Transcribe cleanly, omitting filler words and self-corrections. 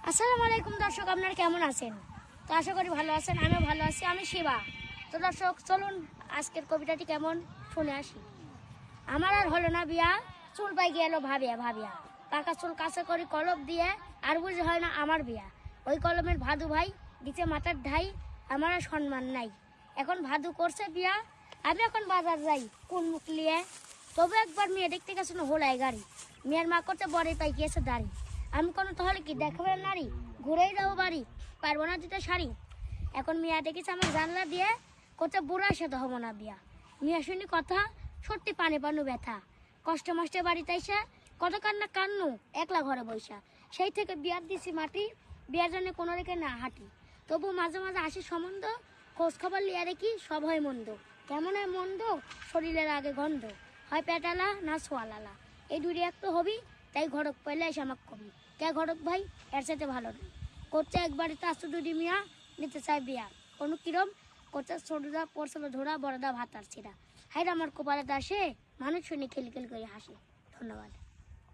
আসসালামু আলাইকুম দর্শক, আপনারা কেমন আছেন? তো আশা করি ভালো আছেন, আমিও ভালো আছি। আমি শিবা। তো দর্শক চলুন আজকের কবিতাটি কেমন শুনে আসি। আমার আর হলো না বিয়া, চুল পাই গেল ভাবিয়া ভাবিয়া, পাকা চুল কাছে করি কলম দিয়ে, আর বুঝে হয় না আমার বিয়া। ওই কলমের ভাদু ভাই দিচ্ছে মাথার ঢাই, আমার আর সম্মান নাই। এখন ভাদু করছে বিয়া, আমি এখন বাজার যাই কোন মুখ নিয়ে। তবে একবার মেয়ে দেখতে গেছে না হোলায় গাড়ি, মেয়ের মা করতে বড়ই পাই গিয়েছে দাড়ি। আমি কোনো তাহলে কি দেখাবেন নারী, ঘুরেই যাবো বাড়ি, পারবো না দিতে শাড়ি। এখন মিয়া দেখেছে আমার জানলা দিয়ে, করতে বুড়ার সাথে হবো না বিয়া। মিয়া শুনি কথা, সত্যি পানে পানু ব্যথা, কষ্টে মষ্টে বাড়িতে এসে কত কান্না কান্নু একলা ঘরে বৈশা। সেই থেকে বিয়ার দিছি মাটি, বিয়ার জন্য কোনো রেখে না হাঁটি। তবু মাঝে মাঝে আসি সম্বন্ধ, খোঁজ খবর লিয়া দেখি সব হয় মন্দ। কেমন হয় মন্দ, শরীরের আগে গন্ধ, হয় পেটালা না সোয়ালালা। এই দুটি একটু হবি, তাই ঘটক পাইলে এসে আমাকে কবি। কে ঘটক ভাই, এর সাথে ভালো নেই। করছে একবারে তো আসতো দুটি মিয়া, নিতে চাই বিয়া কোনো কিরম। করছে ছোটদা পড়ছিল ধরা, বড়দা ভাতার ছিঁড়া। হাইরা আমার কপালে দাসে, মানুষ শুনে খিলখিল করে হাসে। ধন্যবাদ।